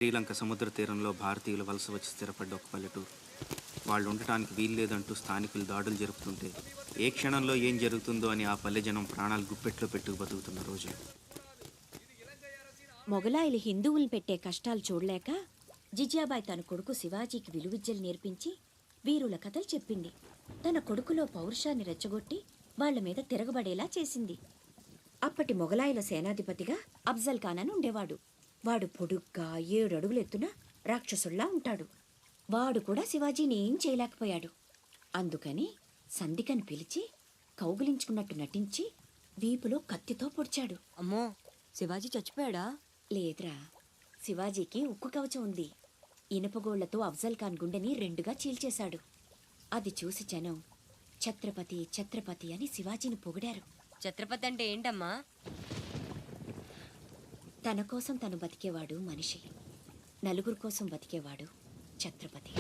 శ్రీలంక సముద్ర తీరంలో భారతీయులు వలస వచ్చి స్థిరపడ్డ ఒక పల్లెటూరు. వాళ్ళు ఉండటానికి వీల్లేదంటూ స్థానికులు దాడులు జరుపుతుంటే ఏ క్షణంలో ఏం జరుగుతుందో అని ఆ పల్లె జనం ప్రాణాలు గుప్పెట్లో పెట్టుకు బతుకుతున్న రోజులు. మొగలాయిలు హిందువుల్ని పెట్టే కష్టాలు చూడలేక జిజియాబాయి తన కొడుకు శివాజీకి విలువిద్యలు నేర్పించి వీరుల కథలు చెప్పింది. తన కొడుకులో పౌరుషాన్ని రెచ్చగొట్టి వాళ్ల మీద తిరగబడేలా చేసింది. అప్పటి మొగలాయిల సేనాధిపతిగా అఫ్జల్ ఖాన్ అని ఉండేవాడు. వాడు పొడుగ్గా 7 అడుగులు ఎత్తున రాక్షసుల్లా ఉంటాడు. వాడు కూడా శివాజీని ఏం చేయలేకపోయాడు. అందుకని సంధికని పిలిచి కౌగిలించుకున్నట్టు నటించి వీపులో కత్తితో పొడిచాడు. అమ్మో, శివాజీ చచ్చిపోయాడా? లేదురా, శివాజీకి ఉక్కు కవచం ఉంది. ఇనపగోళ్లతో అఫ్జల్ ఖాన్ గుండెని 2గా చీల్చేశాడు. అది చూసి జనం ఛత్రపతి ఛత్రపతి అని శివాజీని పొగిడారు. ఛత్రపతి అంటే ఏంటమ్మా? తన కోసం తను బతికేవాడు మనిషి, నలుగురు కోసం బతికేవాడు ఛత్రపతి.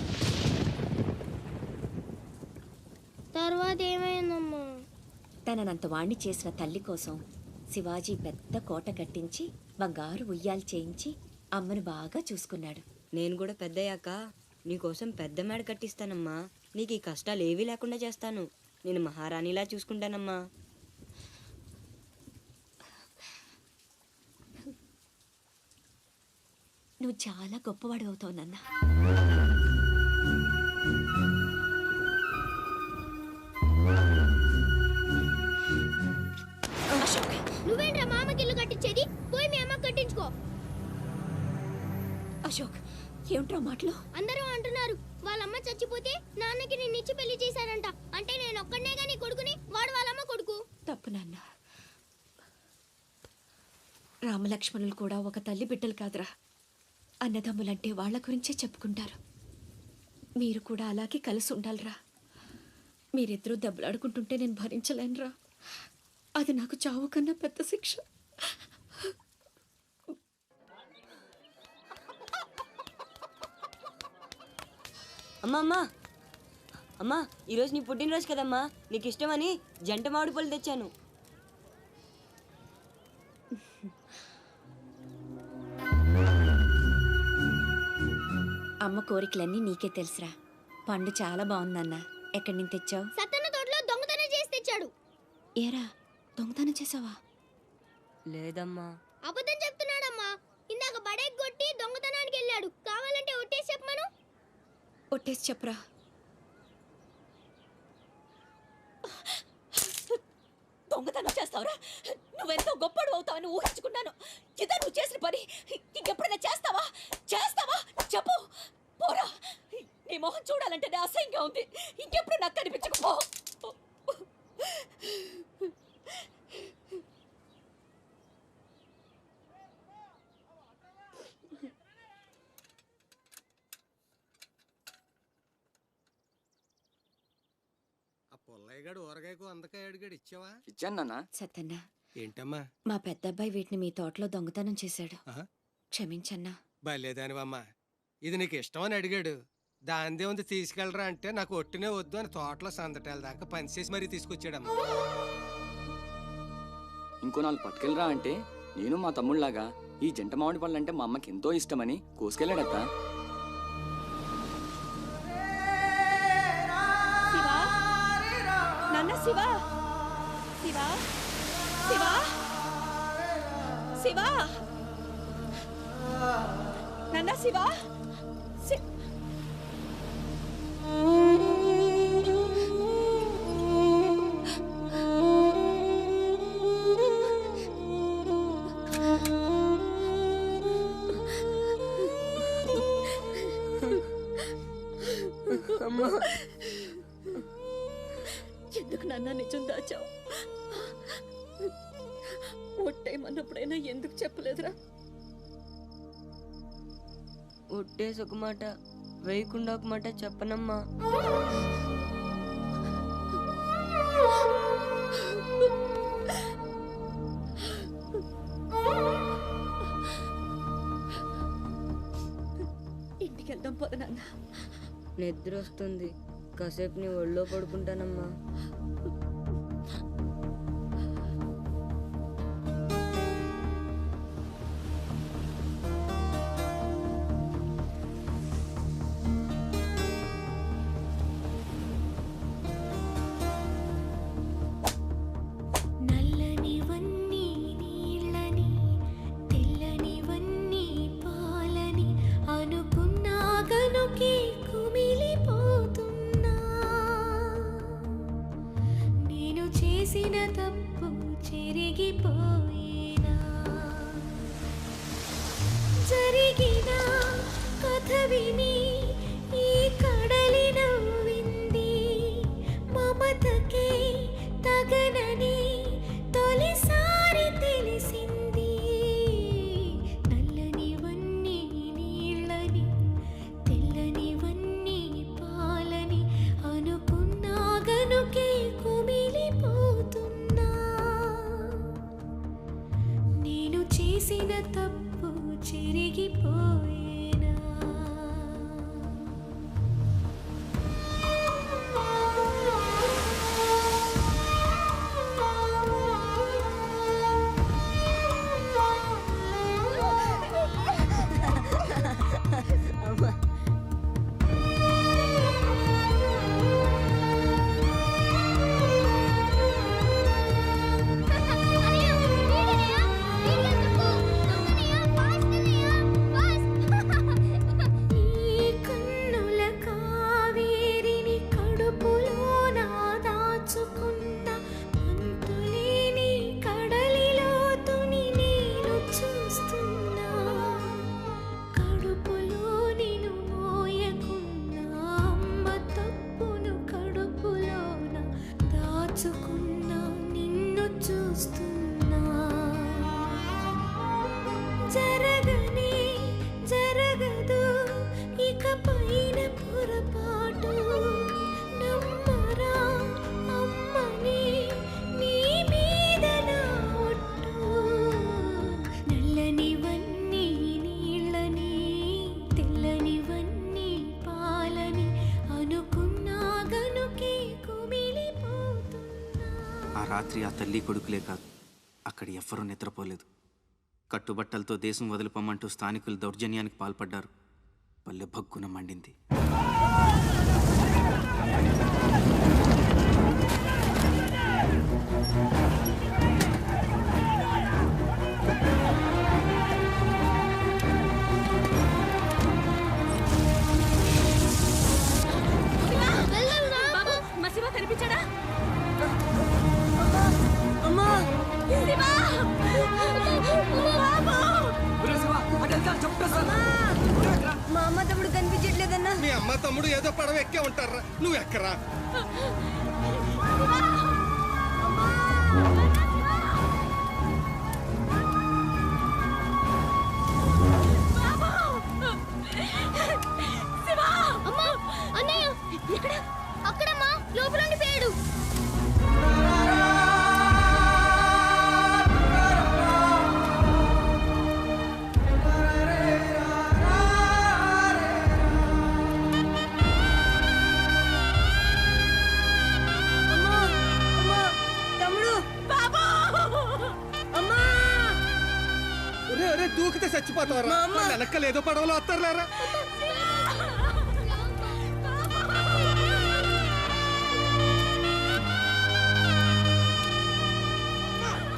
తర్వాత ఏమైందమ్మా? తననంత వాణ్ణి చేసిన తల్లి కోసం శివాజీ పెద్ద కోట కట్టించి బంగారు ఉయ్యాలు చేయించి అమ్మను బాగా చూసుకున్నాడు. నేను కూడా పెద్దయ్యాక నీకోసం పెద్ద మేడ కట్టిస్తానమ్మా. నీకు ఈ కష్టాలు ఏవీ లేకుండా చేస్తాను. నేను మహారాణిలా చూసుకుంటానమ్మా. నువ్వు చాలా గొప్పవాడు అవుతావు నాన్న. నువ్వేంట్రా మామకి ఇల్లు కట్టించేది? పోయి మీ అమ్మ కట్టించుకో. అశోక్, ఏమిట్రా మాటలు? అందరూ అంటున్నారు వాళ్ళమ్మ చచ్చిపోతే నాన్నకి నిన్నిచ్చి పెళ్లి చేశారంట. అంటే నేను ఒక్కడనేగా నీ కొడుకుని, వాడు వాళ్ళమ్మ కొడుకు. తప్పు నాన్న. రామలక్ష్మణులు కూడా ఒక తల్లి బిడ్డలు కాదురా. అన్నదమ్ములంటే వాళ్ళ గురించే చెప్పుకుంటారు. మీరు కూడా అలాగే కలిసి ఉండాలిరా. మీరిద్దరూ దెబ్బలాడుకుంటుంటే నేను భరించలేనురా. అది నాకు చావు కన్నా పెద్ద శిక్ష. అమ్మా అమ్మా అమ్మా, ఈరోజు నీ పుట్టినరోజు కదమ్మా. నీకు ఇష్టమని జంట మామిడి పళ్ళు తెచ్చాను. అమ్మ కోరికలన్నీ నీకే తెలుసురా. పండు చాలా బాగుందన్న. ఎక్కడి నుంచి తెచ్చావు? సత్తన్న తోటలో దొంగతనం చేసి తెచ్చాడు. ఏరా, దొంగతనం చేసావా? లేదమ్మా. అబద్ధం చెప్తున్నాడమ్మా. ఇందాక బడేకి కొట్టి దొంగతనానికి వెళ్ళాడు. కావాలంటే ఒట్టేసి చెప్పమను. ఒట్టేసి చెప్పరా. దొంగతనం చేస్తావురా? నువ్వెంతో గొప్పడు అవుతావని ఊహించుకున్నాను. ఇదే నువ్వు చేసిన పని. ఇంకెప్పుడైనా చేస్తావా? చేస్తావా? చెప్పు. పోరా, నీ మొహం చూడాలంటే అసహ్యంగా ఉంది. ఇంకెప్పుడు నాకు కనిపించకపో. పుల్లయ్యగాడు ఊరగాయకు అందకాయ అడిగాడు, ఇచ్చావా? ఇచ్చాను. సత్తన్న, ఏంటమ్మా? మా పెద్దబ్బాయి వీటిని మీ తోటలో దొంగతనం చేశాడు. క్షమించన్నా. బలేదానివమ్మా. ఇది నీకు ఇష్టమని అడిగాడు. దాందే ఉంది, తీసుకెళ్ళరా అంటే నాకు ఒట్టినే వద్దు అని తోటలో సందటాల దాకా పనిచేసి మరీ తీసుకొచ్చాడమ్మా. ఇంకో 4 పట్టుకెళ్ళరా అంటే నేను మా తమ్ముళ్ళలాగా ఈ జంట మామిడి పళ్ళు అంటే మా అమ్మకి ఎంతో ఇష్టమని కోసుకెళ్ళాడత్త. శివా, శివా, శివా, శివా, నాన్న శివా. ఎందుకు నాన్న నిజం దాచావు? ఒట్టేయమన్నప్పుడైనా ఎందుకు చెప్పలేదురా? ఒట్టేసి ఒక మాట, వేయకుండా ఒక మాట చెప్పనమ్మా. ఇంటికి వెళ్దాం పోదు నాన్న. నిద్ర వస్తుంది. కాసేపు నీ ఒళ్ళో పడుకుంటానమ్మా. ఇకపైన పొరపాటు నమ్మరా అమ్మని నీ మీద నా ఒట్టు నల్లనివన్నీ నీళ్ళని తెల్లనివన్నీ పాలని అనుకున్నా గనుకే కుమిలిపోతున్నా. ఆ రాత్రి ఆ తల్లి కొడుకులే కాదు, అక్కడ ఎవ్వరూ నిద్రపోలేదు. కట్టుబట్టలతో దేశం వదిలిపోమంటూ స్థానికులు దౌర్జన్యానికి పాల్పడ్డారు. పల్లె భగ్గున మండింది. బాబు మా శివ కనిపించాడా? మా అమ్మ తమ్ముడు కనిపించట్లేదన్నా. మీ అమ్మ తమ్ముడు ఏదో పడవ ఎక్కే ఉంటారా, నువ్వు ఎక్కరా. అమ్మా అన్నయ్య ఎక్కడ? అక్కడమ్మా, లోపల ఉండిపోయాడు. తమ్ముడు అమ్మా ఒరే దూకితే చచ్చిపోతావరా. వెనక్కలు ఏదో పడవలో వస్తారులేరా.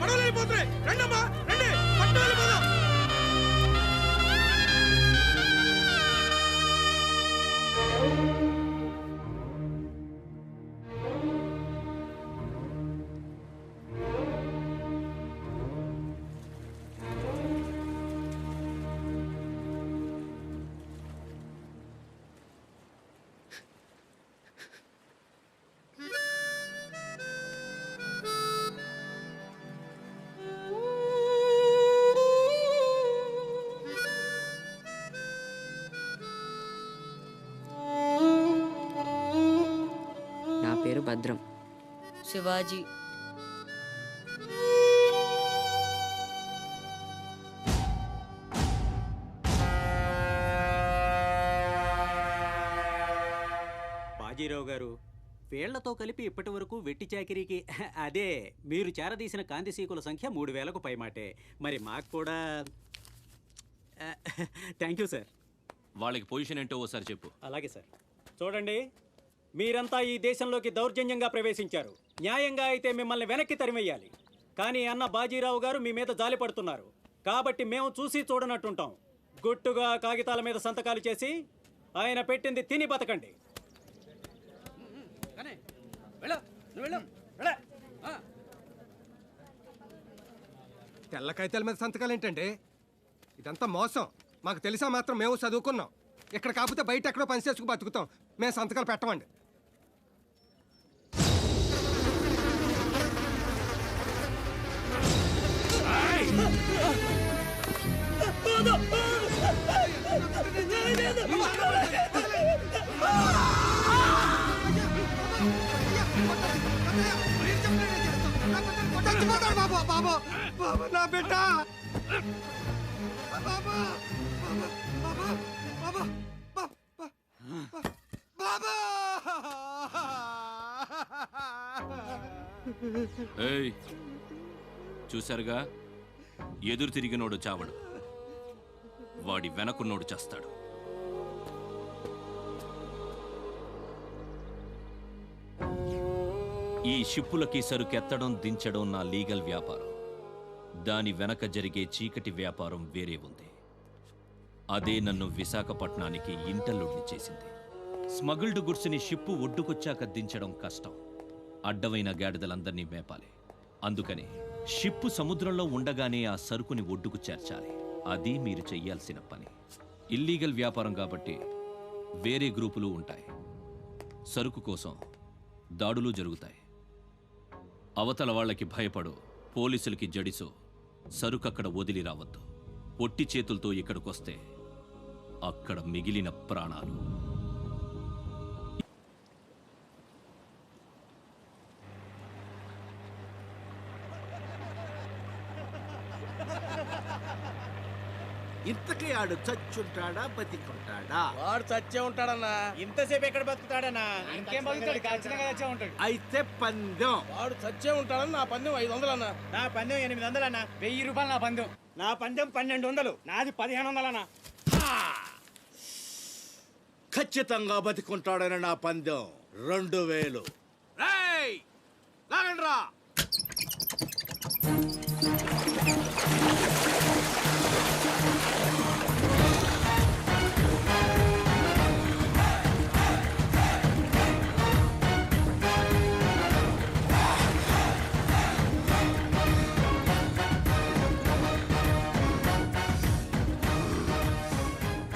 పడవలు వెళ్ళిపోతున్నాయి. రండమ్మా రండి, పట్టు వెళ్ళిపోదాం. నా పేరు భద్రం. శివాజీ. బాజీరావు గారు, వీళ్లతో కలిపి ఇప్పటి వరకు వెట్టి చాకిరీకి అదే మీరు చేరదీసిన కాంతిసీకుల సంఖ్య 3000కు పైమాటే. మరి మాకు కూడా థ్యాంక్ యూ సార్. వాళ్ళకి పొజిషన్ ఏంటో ఓసారి చెప్పు. అలాగే సార్. చూడండి, మీరంతా ఈ దేశంలోకి దౌర్జన్యంగా ప్రవేశించారు. న్యాయంగా అయితే మిమ్మల్ని వెనక్కి తరిమెయ్యాలి. కానీ అన్న బాజీరావు గారు మీ మీద జాలి పడుతున్నారు. కాబట్టి మేము చూసి చూడనట్టుంటాం. గుట్టుగా కాగితాల మీద సంతకాలు చేసి ఆయన పెట్టింది తిని బతకండి. తెల్ల కాగితాల మీద సంతకాలు ఏంటండి? ఇదంతా మోసం. మాకు తెలిసా మాత్రం మేము చదువుకున్నాం. ఇక్కడ కాకపోతే బయట ఎక్కడో పని చేసుకు బతుకుతాం. మేము సంతకాలు పెట్టమండి. బాబా బాబా బాబా నా బిడ్డ బాబా బాబా బాబా బాబా. ఏయ్, చూశారుగా, ఎదురు తిరిగినోడు చావడు, వాడి వెనకున్నోడు చేస్తాడు. ఈ షిప్పులకి సరుకెత్తడం దించడం నా లీగల్ వ్యాపారం. దాని వెనక జరిగే చీకటి వ్యాపారం వేరే ఉంది. అదే నన్ను విశాఖపట్నానికి ఇంటల్లుడిని చేసింది. స్మగుల్డ్ గుడ్స్ని షిప్పు ఒడ్డుకొచ్చాక దించడం కష్టం. అడ్డమైన గాడిదలందర్నీ మేపాలి. అందుకని షిప్పు సముద్రంలో ఉండగానే ఆ సరుకుని ఒడ్డుకు చేర్చాలి. అది మీరు చెయ్యాల్సిన పని. ఇల్లీగల్ వ్యాపారం కాబట్టి వేరే గ్రూపులు ఉంటాయి. సరుకు కోసం దాడులు జరుగుతాయి. అవతల వాళ్ళకి భయపడు, పోలీసులకి జడిసో సరుకక్కడ వదిలి రావద్దు. పొట్టి చేతులతో ఇక్కడికొస్తే అక్కడ మిగిలిన ప్రాణాలు. ఇంతకీ ఆడు చచ్చుంటాడా బతికుంటాడా? వాడు చచ్చే ఉంటాడన్నా. ఇంతసేపు ఎక్కడ బతుకుతాడన్నా? ఇంకేం బతుకుతాడు? ఖచ్చితంగా చచ్చే ఉంటాడు. అయితే పందెం. వాడు చచ్చే ఉంటాడని నా పందెం 500 అన్నా. నా పందెం 800 అన్నా. 1000 రూపాయలు నా పందెం. నా పందెం 1200. నాది 1500 అన్నా. ఖచ్చితంగా బతికుంటాడని నా పందెం 2000. రేయ్, లాగండ్రా.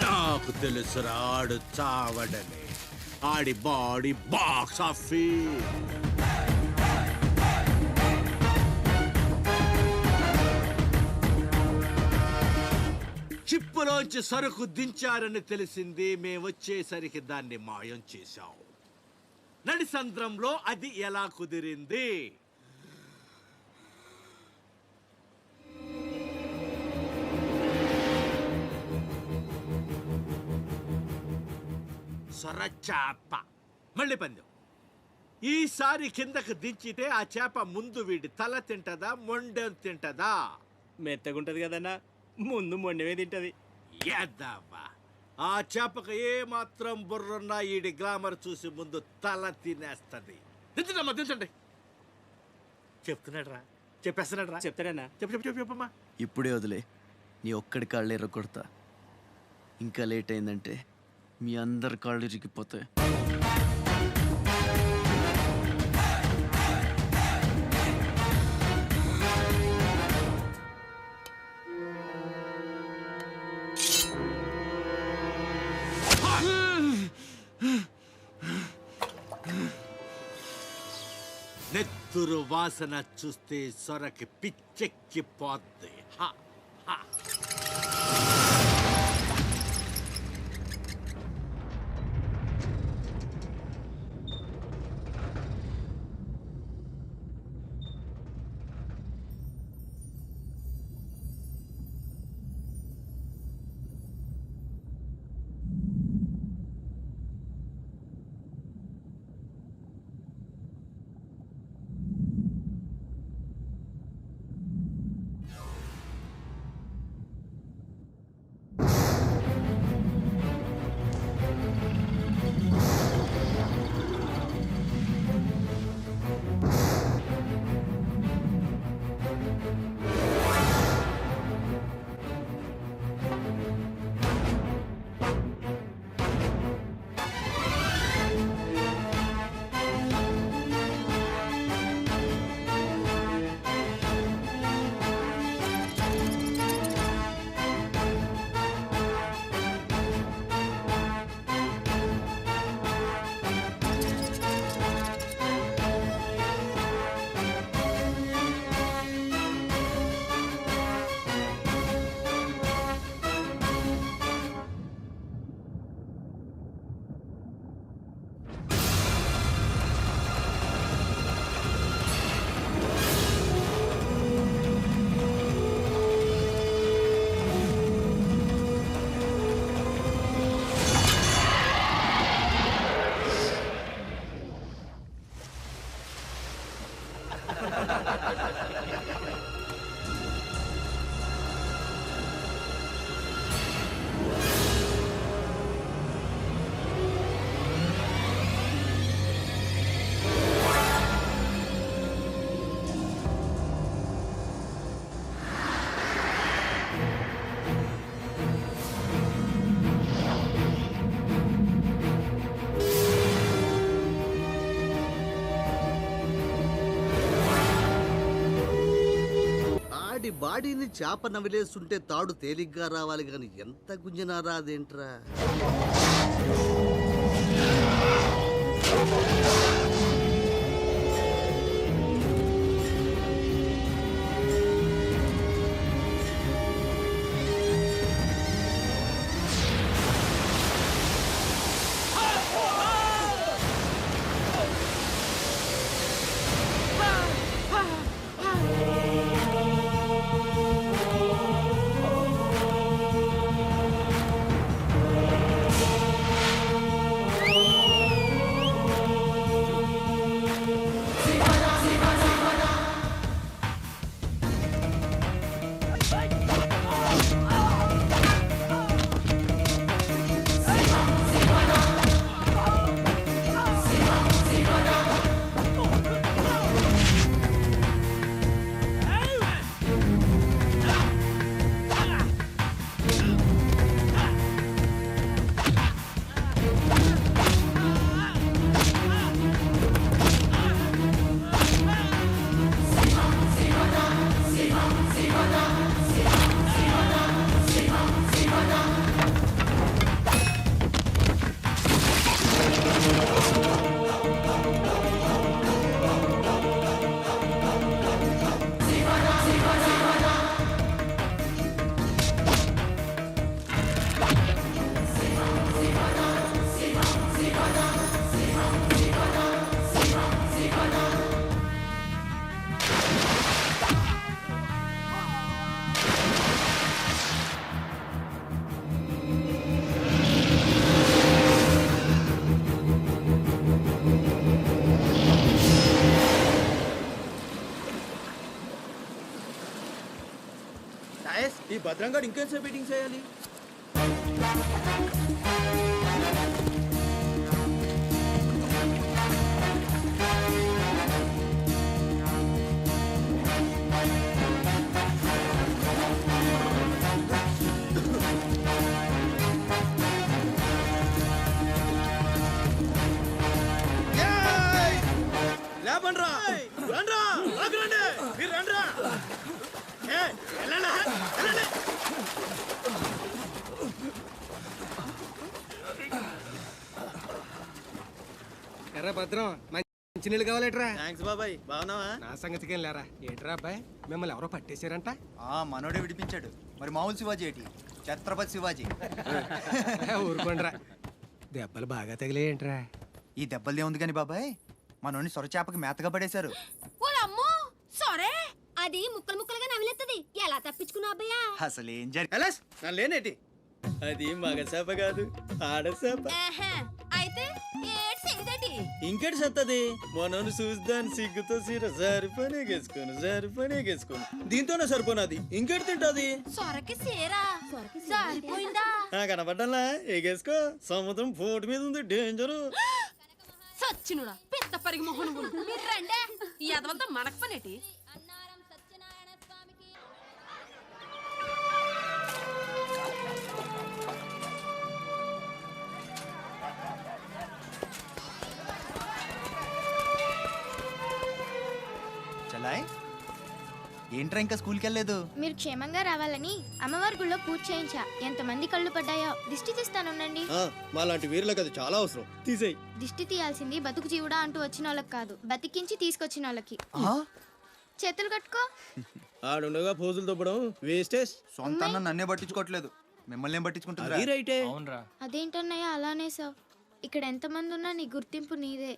నాకు తెలుసురా ఆడు చావడని. ఆడి బాడీ బాక్స్ ఆఫీస్. చిప్పులోంచి సరుకు దించారని తెలిసింది. మేమొచ్చేసరికి దాన్ని మాయం చేశాం. నడిసంద్రంలో అది ఎలా కుదిరింది? సొరచాప. మళ్ళీ పందెం. ఈసారి కిందకు దించితే ఆ చేప ముందు వీడి తల తింటదా, మొండెం తింటదా? మెత్తగుంటది కదన్నా. ముందు మొండమే తింటది. యాదవ్వా, ఆ చేపకు ఏ మాత్రం బుర్రున్నా ఈడి గ్లామర్ చూసి ముందు తల తినేస్తది. దించడమ్మా, దించండి. చెప్తున్నాడ్రా, చెప్పేస్తున్నాడ్రా. చెప్తాడన్నా. చెప్పమ్మా. ఇప్పుడే వదిలే, నీ ఒక్కడి కాళ్ళు ఎర్రకొడతా. ఇంకా లేట్ అయిందంటే మీ అందరి కాళ్ళు ఇరిగిపోతాయి. నెత్తురు వాసన చూస్తే సొరకి పిచ్చెక్కిపోద్ది. హా, హా. బాడీని చేప నవిలేస్తుంటే తాడు తేలిగ్గా రావాలి కానీ ఎంత గుంజినా రాదేంట్రా? భద్రంగాడు ఇంకేం మీటింగ్ చేయాలి? లేపండ్రా, రండ్రా, ఆగురండి, మీరు రండ్రా. వెళ్ళండి, వెళ్ళండి. ఎర్రా భద్రం, మంచి నీళ్ళు కావాలేట్రా? థ్యాంక్స్ బాబాయ్, బాగున్నావా? నా సంగతికేం లేరా. ఏంట్రా అబ్బాయి, మిమ్మల్ని ఎవరో పట్టేశారంట? మనోడే విడిపించాడు. మరి మామూలు శివాజీ ఏంటి? ఛత్రపతి శివాజీ. ఊరుకోండ్రా, దెబ్బలు బాగా తగిలేయంట్రా? ఈ దెబ్బలదే ఉంది కానీ బాబాయ్, మనోని సొరచేపకి మేతగా పడేశారు. ఓలమ్మో సరే, అది ముక్కలు ముక్కలుగా నవిలేస్తుంది. ఎలా తప్పించుకున్నా అబ్బయ్యా? అసలు ఏం జరిగి నా లేనేటి? అది మగ చేప కాదు, ఆడ చేప. అయితే ఏడ్చేదేటి? ఇంకేటి సత్తది? మనోని చూద్దాని సిగ్గుతో సీర సరిపోనేగేసుకోను. దీంతోనే సరిపోనాది, ఇంకేటి తింటాది? సొరకి సీరా సరిపోయిందా? కనపడ్డాలా? ఎగేసుకో, సముద్రం పోటు మీద ఉంది, డేంజరు. సచ్చినుడా పెద్ద పరిగి మొహను మీరు రండే. ఈ అదవంతా మనకు పనేటి? చలాయ్ ఏంట్రా ఇంకా స్కూల్కి వెళ్ళలేదు? మీరు క్షేమంగా రావాలని అమ్మవారి గుళ్ళో పూజ చేయించా. ఎంతమంది కళ్ళు పడ్డాయో. దిష్టి తీస్తానుండండి. మాలాంటి వీరులకు అది చాలా అవసరం. తీసేయి. దిష్టి తీయాల్సింది బతుకు జీవుడా అంటూ వచ్చిన వాళ్ళకి కాదు, బతికించి తీసుకొచ్చిన వాళ్ళకి. చేతులు కట్టుకో. ఆడుండగా పోజులు దొబ్బడం వేస్టేజ్. సొంత అన్న నన్నే పట్టించుకోవట్లేదు, మిమ్మల్ని ఏం పట్టించుకుంటుంది? రైటే. అదేంటన్నయ్య అలానే సార్, ఇక్కడ ఎంతమంది ఉన్నా నీ గుర్తింపు నీదే.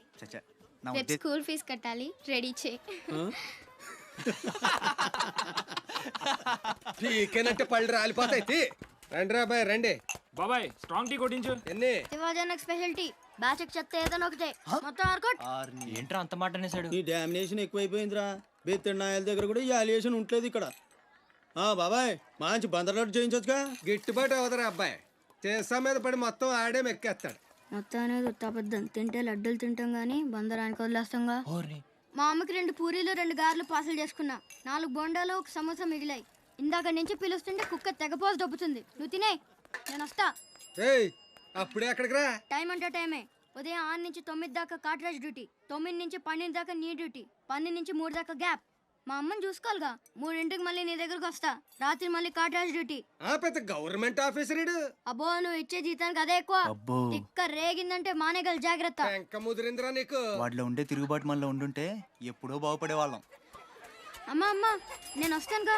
రేపు స్కూల్ ఫీజు కట్టాలి, రెడీ చేయి. పీకేనంటే పళ్ళు రాలిపోతాయి. రండి బాయ్, రండి బాబాయ్. స్ట్రాంగ్ టీ కొట్టించు. ఎన్ని? Shivaji special tea. బ్యాచ్ చెప్తే ఏదైనా ఒకటే, మొత్తం ఆర్కోట్. ఏంట్రా అంత మాట అనేసాడు? ఈ డామినేషన్ ఎక్కువైపోయిందిరా. బెత్తడి నాయల దగ్గర కూడా ఈ అలియేషన్ ఉండలేదు ఇక్కడ. బాబాయ్, మంచి బందర్లాట్ చేయించొచ్చుగా. గిట్టుబాటు అవదరా అబ్బాయి, చేసా మీద పడి మొత్తం ఆడే మెక్కేస్తాడు. మొత్తం అనేది ఉత్తాపద్దం. తింటే లడ్డూలు తింటాం గానీ బందరానికి వదిలేస్తాంగా. మా అమ్మకి 2 పూరీలు 2 గారెలు పార్సల్ చేసుకున్నా. 4 బోండాలు 1 సమోసా మిగిలాయి. ఇందాక నుంచి పిలుస్తుంటే కుక్క తెగపోసి దొబ్బుతుంది. నువ్వు తినే, నేను వస్తా. అప్పుడే అక్కడికి రా. టైం అంటే టైమే. ఉదయం 6 నుంచి 9 దాకా కాట్రాజ్ డ్యూటీ, 9 నుంచి 12 దాకా నీ డ్యూటీ, 12 నుంచి 3 దాకా గ్యాప్. మా అమ్మని చూసుకోవాలిగా. 3ంటికి మళ్ళీ నీ దగ్గరకు వస్తా. రాత్రి మళ్ళీ కాట్రాజ్ డ్యూటీ. పెద్ద గవర్నమెంట్ ఆఫీసర్. అబ్బో, నువ్వు ఇచ్చే జీతానికి అదే ఎక్కువ. తిక్క రేగిందంటే మానేగల జాగ్రత్త. ముదిరిందిరా నీకు. వాటిలో ఉండే తిరుగుబాటు మనలో ఉండుంటే ఎప్పుడో బాగుపడేవాళ్ళం. అమ్మా అమ్మా, నేను వస్తానుగా.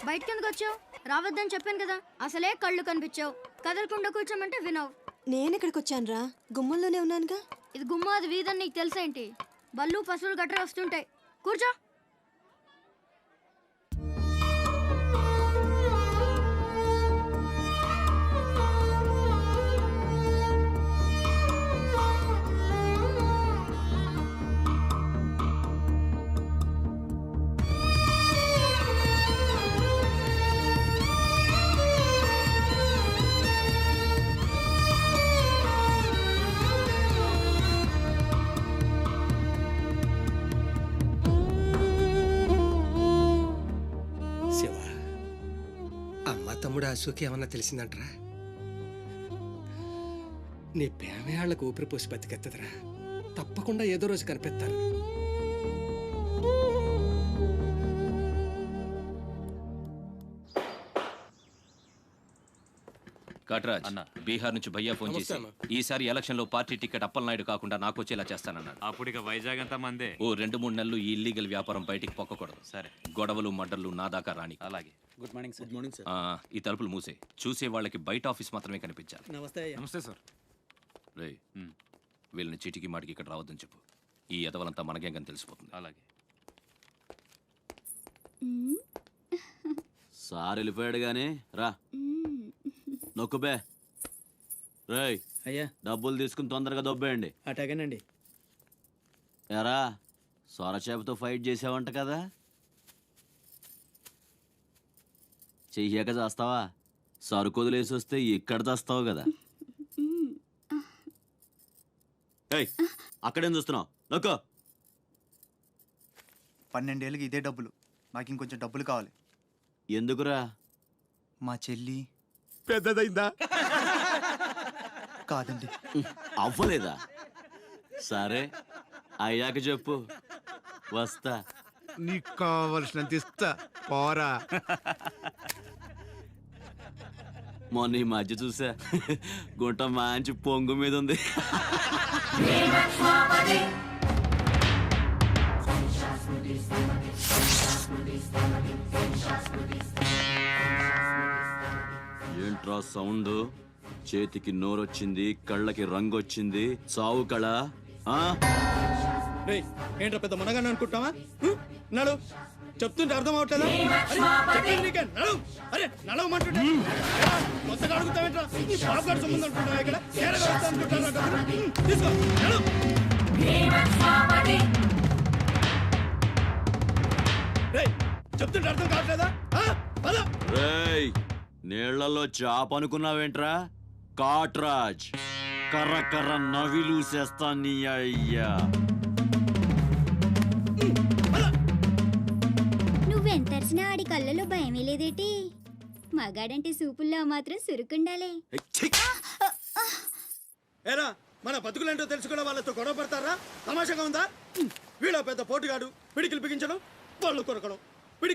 బయటకి ఎందుకు వచ్చావు? రావద్దని చెప్పాను కదా. అసలే కళ్ళు కనిపించావు. కదలకుండా కూర్చోమంటే వినవు. నేను ఎక్కడికి వచ్చాను రా? గుమ్మంలోనే ఉన్నానుగా. ఇది గుమ్మ, అది వీధని నీకు తెలుసేంటి? బళ్ళు పశువులు గట్రా వస్తుంటాయి. కూర్చో. తమ్ముడు అశోక్ ఏమన్నా తెలిసిందంటరా? నీ పేమేళ్లకు ఊపిరి పోసి బతికెత్తదరా. తప్పకుండా ఏదో రోజు కనిపెత్తారు. కట్రాజ్ అన్న, బీహార్ నుంచి భయ్యా ఫోన్ చేసి ఈసారి ఎలక్షన్ లో పార్టీ టికెట్ అప్పలనాయుడు కాకుండా నాకు వచ్చేలా చేస్తానన్నాడు. అప్పుడు ఇక వైజాగ్ అంతా మందే. ఓ 2-3 నెలలు ఈ ఇల్లీగల్ వ్యాపారం బయటికి పొక్కకూడదు. సరే, గొడవలు మర్డర్లు నా దాకా రాని. అలాగే. Good morning sir. Good morning sir. ఈ తలుపులు మూసే. చూసే వాళ్ళకి బయట ఆఫీస్ మాత్రమే కనిపించాలి. నమస్తే. నమస్తే సార్. రే, వీళ్ళని చీటికి మాటికి ఇక్కడ రావద్దని చెప్పు. ఈ ఎదవలంతా మనకేం కానీ తెలిసిపోతుంది. అలాగే. సార్ వెళ్ళిపోయాడు గానీ రా నొక్కుబే. రేయ్ అయ్యా, డబ్బులు తీసుకుని తొందరగా దొబ్బేయండి. అటాగేనండి. ఎరా, సొరచేపతో ఫైట్ చేసావంట కదా? చెయ్యాక చేస్తావా? సరుకు వదిలేసి వస్తే ఇక్కడ చేస్తావు కదా. ఏయ్, అక్కడేం చూస్తున్నావు? నొక్కో. 12 ఏళ్ళకి ఇదే డబ్బులు. నాకు ఇంకొంచెం డబ్బులు కావాలి. ఎందుకురా? మా చెల్లి పెద్దదైందా? కాదండి. అవ్వలేదా? సరే అయ్యాక చెప్పు, వస్తా. నీకు కావలసినంత ఇస్తా, పోరా. మొన్న ఈ మధ్య చూసా, గుంట మంచి పొంగు మీద ఉంది. ఏంట్రా సౌండ్? చేతికి నోరొచ్చింది, కళ్ళకి రంగొచ్చింది, చావు కళ. ఏంట్రా పెద్ద మనగానే అనుకుంటావా? నడు, చెప్తుంటే అర్థం అవట్లేదా? అరే నడవమంటుంటే కొత్తగా అడుగుతావేంట్రా? నీ పాపగాడు సంబంధం అనుకుంటావా? ఇక్కడ తీసుకో, నడు. చెప్తుంటే అర్థం కావట్లేదా? రేయ్, నీళ్లలో చాప అనుకున్నావేంట్రా? కాట్రాజ్, కర్ర కర్ర నవిలూసేస్తా నీ అయ్యా. నువ్వెంతరిసినా ఆడి కళ్ళలో భయమే లేదేటి? మగాడంటే సూపుల్లో మాత్రం సురుకుండాలే. ఏరా, మన బతుకులేంటో తెలుసుకున్న వాళ్ళతో గొడవ పడతారా? తమాషాగా ఉందా? వీళ్ళ పెద్ద పోటుగాడు, పిడికిలు బిగించడం, పళ్ళు కొరకడం.